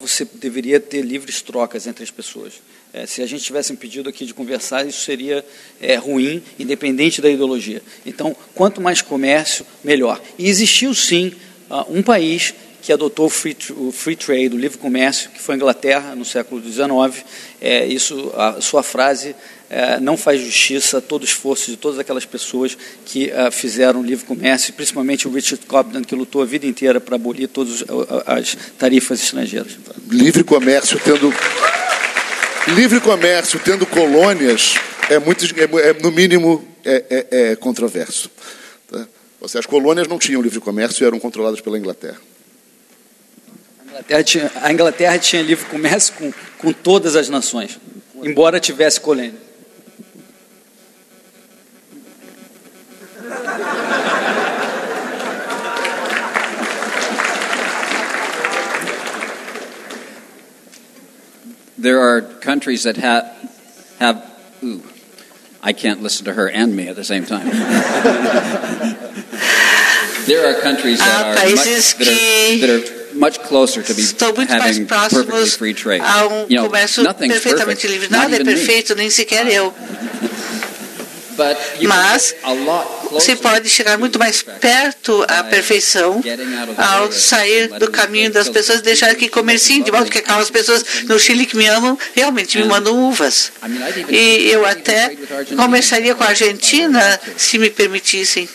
você deveria ter livres trocas entre as pessoas. Se a gente tivesse impedido aqui de conversar, isso seria ruim, independente da ideologia. Então, quanto mais comércio, melhor. E existiu, sim, um país que adotou o free trade, o livre comércio, que foi a Inglaterra, no século XIX. A sua frase não faz justiça a todo o esforço de todas aquelas pessoas que fizeram o livre comércio, principalmente o Richard Cobden, que lutou a vida inteira para abolir todas as tarifas estrangeiras. Livre comércio tendo colônias no mínimo controverso. Tá? As colônias não tinham livre comércio e eram controladas pela Inglaterra. A Inglaterra tinha livre comércio com todas as nações, embora tivesse colônia. There are countries that have I can't listen to her and me at the same time. There are countries that are much closer to be having perfectly free trade. Comércio perfeitamente livre. Nada é perfeito, nem sequer eu. Mas você pode chegar muito mais perto à perfeição ao sair do caminho das pessoas, deixar que comerciem, de modo que aquelas pessoas no Chile que me amam realmente me mandam uvas. E eu até comerciaria com a Argentina se me permitissem.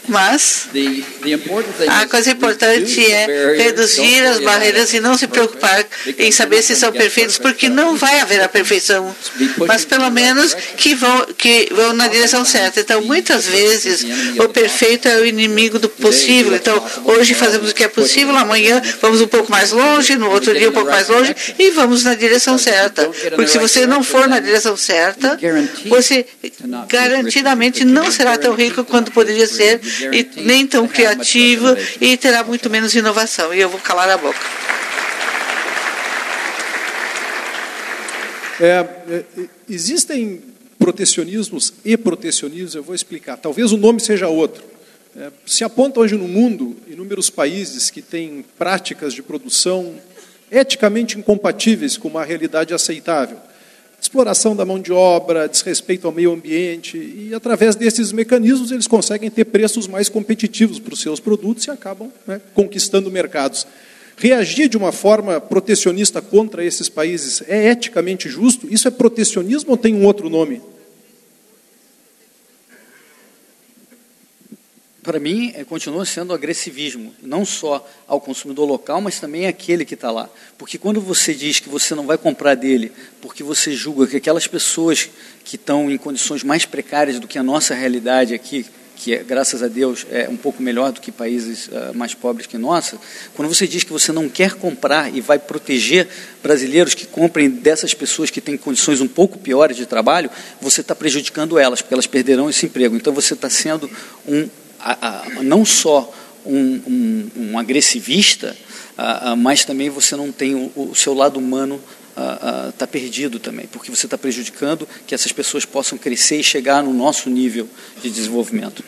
Mas a coisa importante é reduzir as barreiras e não se preocupar em saber se são perfeitos, porque não vai haver a perfeição, mas pelo menos que vão na direção certa. Então, muitas vezes, o perfeito é o inimigo do possível. Então, hoje fazemos o que é possível, amanhã vamos um pouco mais longe, no outro dia um pouco mais longe, e vamos na direção certa. Porque se você não for na direção certa, você garantidamente não será tão rico quanto poderia ser, e nem tão criativo, e terá muito menos inovação. E eu vou calar a boca. Existem protecionismos e protecionismos, eu vou explicar. Talvez o nome seja outro. Se aponta hoje no mundo inúmeros países que têm práticas de produção eticamente incompatíveis com uma realidade aceitável. Exploração da mão de obra, desrespeito ao meio ambiente, e através desses mecanismos eles conseguem ter preços mais competitivos para os seus produtos e acabam conquistando mercados. Reagir de uma forma protecionista contra esses países é eticamente justo? Isso é protecionismo ou tem um outro nome? Para mim, continua sendo agressivismo, não só ao consumidor local, mas também àquele que está lá. Porque quando você diz que você não vai comprar dele, porque você julga que aquelas pessoas que estão em condições mais precárias do que a nossa realidade aqui, que, graças a Deus, é um pouco melhor do que países mais pobres que nossa, quando você diz que você não quer comprar e vai proteger brasileiros que comprem dessas pessoas que têm condições um pouco piores de trabalho, você está prejudicando elas, porque elas perderão esse emprego. Então, você está sendo não só um agressivista, mas também você não tem o seu lado humano está perdido também, porque você está prejudicando que essas pessoas possam crescer e chegar no nosso nível de desenvolvimento.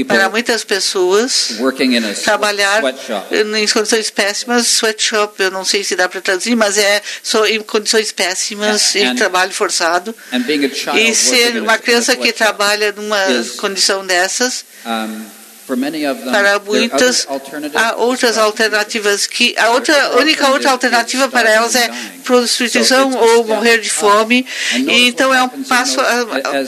Para muitas pessoas, trabalhar em condições péssimas, sweatshop, eu não sei se dá para traduzir, mas só em condições péssimas e trabalho forçado. E ser uma criança que trabalha numa condição dessas, para muitas, há outras alternativas a única outra alternativa para elas é prostituição ou morrer de fome, e então é um passo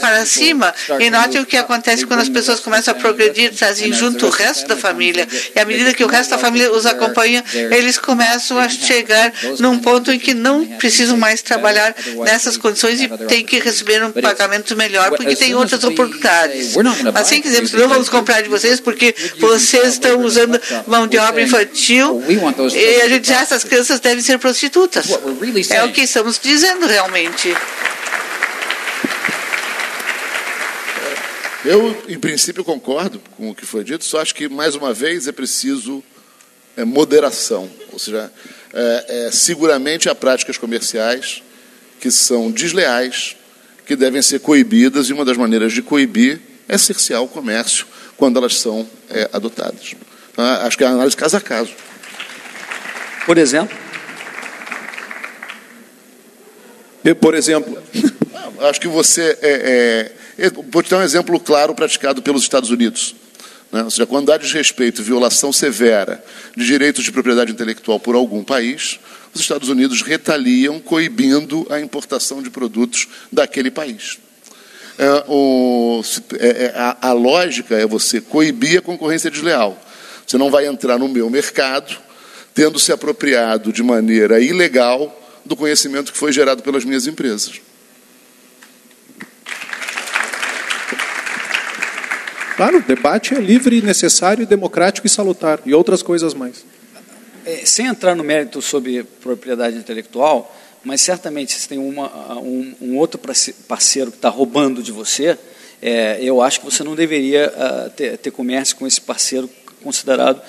para cima. E note o que acontece quando as pessoas começam a progredir, trazem junto o resto da família, e à medida que o resto da família os acompanha, eles começam a chegar num ponto em que não precisam mais trabalhar nessas condições e têm que receber um pagamento melhor, porque tem outras oportunidades. Assim que dizemos que não vamos comprar de vocês, porque vocês estão usando mão de obra infantil, e a gente diz, essas crianças devem ser prostitutas. É o que estamos dizendo realmente. Eu, em princípio, concordo com o que foi dito, só acho que, mais uma vez, é preciso moderação. Ou seja, seguramente há práticas comerciais que são desleais, que devem ser coibidas, e uma das maneiras de coibir é cercear o comércio quando elas são adotadas. Acho que é a análise caso a caso. Por exemplo? Acho que você... vou te dar um exemplo claro praticado pelos Estados Unidos. Né? Ou seja, quando há desrespeito e violação severa de direitos de propriedade intelectual por algum país, os Estados Unidos retaliam coibindo a importação de produtos daquele país. A lógica é você coibir a concorrência desleal. Você não vai entrar no meu mercado tendo se apropriado de maneira ilegal do conhecimento que foi gerado pelas minhas empresas. Claro, o debate é livre, necessário, democrático e salutar, e outras coisas mais. Sem entrar no mérito sobre propriedade intelectual, mas certamente se tem um outro parceiro que está roubando de você, eu acho que você não deveria ter comércio com esse parceiro considerado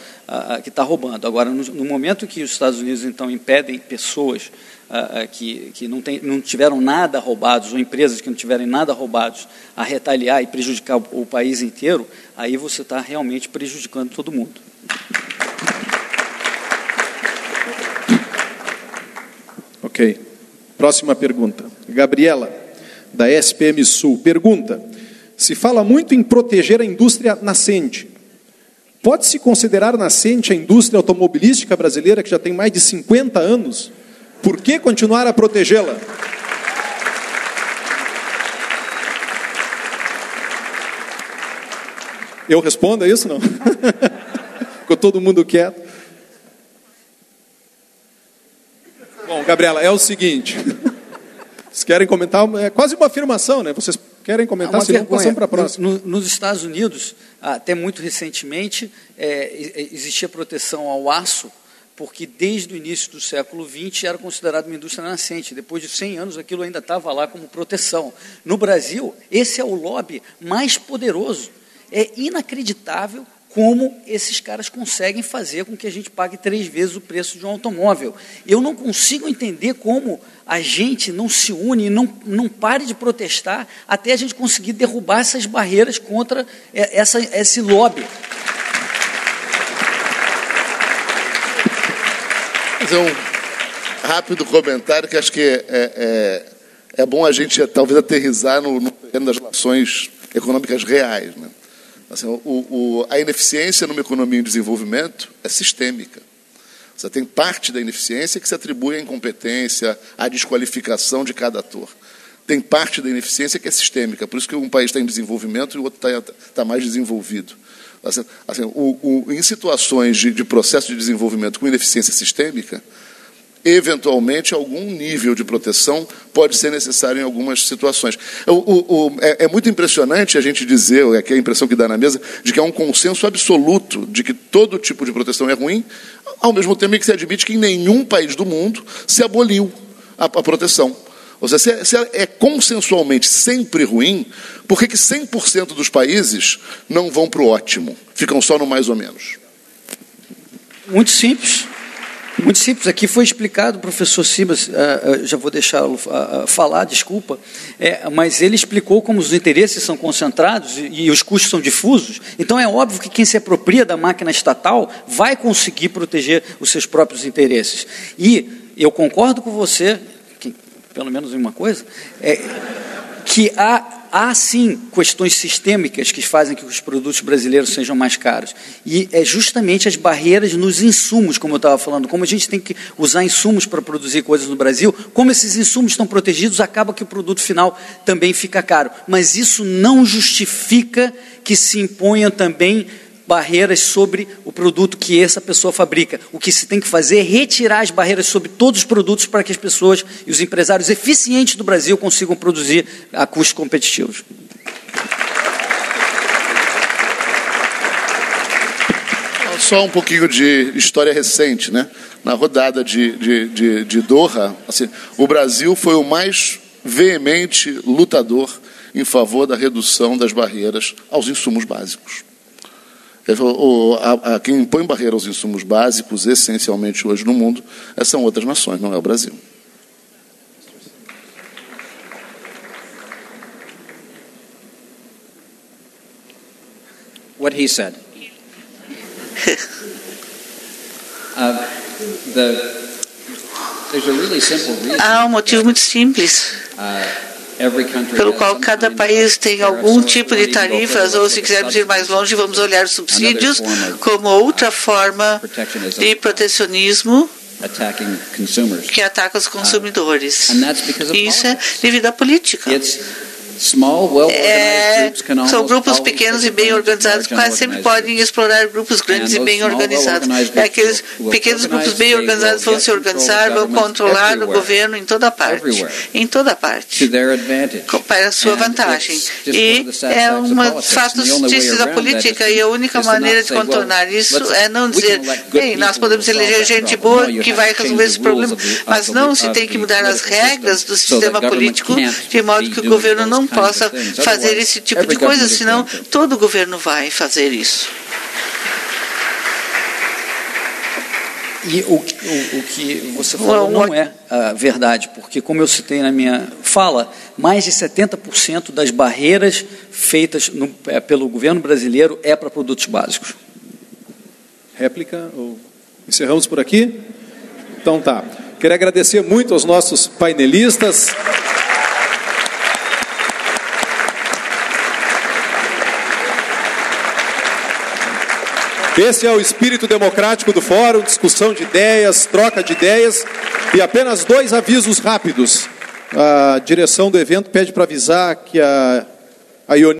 que está roubando. Agora, no momento que os Estados Unidos, então, impedem pessoas que não tiveram nada roubados, ou empresas que não tiverem nada roubados, a retaliar e prejudicar o país inteiro, aí você está realmente prejudicando todo mundo. Ok. Próxima pergunta. Gabriela, da SPM Sul, pergunta: se fala muito em proteger a indústria nascente. Pode-se considerar nascente a indústria automobilística brasileira, que já tem mais de 50 anos? Por que continuar a protegê-la? Eu respondo, é isso não? Ficou todo mundo quieto. Bom, Gabriela, é o seguinte. Vocês querem comentar? É quase uma afirmação, né? Vocês querem comentar, senão passamos para a próxima. Nos Estados Unidos, até muito recentemente, existia proteção ao aço, porque desde o início do século XX era considerado uma indústria nascente. Depois de 100 anos, aquilo ainda estava lá como proteção. No Brasil, esse é o lobby mais poderoso. É inacreditável como esses caras conseguem fazer com que a gente pague 3 vezes o preço de um automóvel. Eu não consigo entender como a gente não se une e não pare de protestar até a gente conseguir derrubar essas barreiras contra esse lobby. Fazer um rápido comentário que acho que é bom a gente talvez aterrissar no terreno das relações econômicas reais, né? Assim, a ineficiência numa economia em desenvolvimento é sistêmica. Você tem parte da ineficiência que se atribui à incompetência, à desqualificação de cada ator. Tem parte da ineficiência que é sistêmica, por isso que um país está em desenvolvimento e o outro está mais desenvolvido. Em situações de processo de desenvolvimento com ineficiência sistêmica, eventualmente, algum nível de proteção pode ser necessário em algumas situações. É muito impressionante a gente dizer, que é a impressão que dá na mesa, de que há um consenso absoluto de que todo tipo de proteção é ruim, ao mesmo tempo que se admite que em nenhum país do mundo se aboliu a proteção. Ou seja, se é consensualmente sempre ruim, por que 100% dos países não vão para o ótimo? Ficam só no mais ou menos? Muito simples. Muito simples, aqui foi explicado, o professor Simas, já vou deixá-lo falar, desculpa, mas ele explicou como os interesses são concentrados e os custos são difusos, então é óbvio que quem se apropria da máquina estatal vai conseguir proteger os seus próprios interesses. E eu concordo com você, pelo menos em uma coisa, que há sim questões sistêmicas que fazem que os produtos brasileiros sejam mais caros. E é justamente as barreiras nos insumos, como eu estava falando, como a gente tem que usar insumos para produzir coisas no Brasil, como esses insumos estão protegidos, acaba que o produto final também fica caro. Mas isso não justifica que se imponham também barreiras sobre o produto que essa pessoa fabrica. O que se tem que fazer é retirar as barreiras sobre todos os produtos para que as pessoas e os empresários eficientes do Brasil consigam produzir a custos competitivos. Só um pouquinho de história recente, né? Na rodada de Doha, assim, o Brasil foi o mais veemente lutador em favor da redução das barreiras aos insumos básicos. Quem impõe barreira aos insumos básicos, essencialmente hoje no mundo, são outras nações, não é o Brasil. What he said. Há um motivo muito simples, pelo qual cada país tem algum tipo de tarifas, ou se quisermos ir mais longe, vamos olhar subsídios como outra forma de protecionismo que ataca os consumidores. E isso é devido à política. São grupos pequenos e bem organizados, quase sempre podem explorar grupos grandes e bem organizados. Aqueles pequenos grupos bem organizados vão se organizar, vão controlar o governo em toda parte. Em toda parte. Para a sua vantagem. E é um fato justiça da política, e a única maneira de contornar isso é não dizer, bem, nós podemos eleger gente boa que vai resolver esse problema, mas não se tem que mudar as regras do sistema político de modo que o governo não possa fazer esse tipo de coisa, senão todo o governo vai fazer isso. E o que você falou não é verdade, porque, como eu citei na minha fala, mais de 70% das barreiras feitas pelo governo brasileiro é para produtos básicos. Réplica? Encerramos por aqui? Então tá. Quero agradecer muito aos nossos painelistas. Esse é o espírito democrático do Fórum, discussão de ideias, troca de ideias. E apenas 2 avisos rápidos. A direção do evento pede para avisar que a Ionia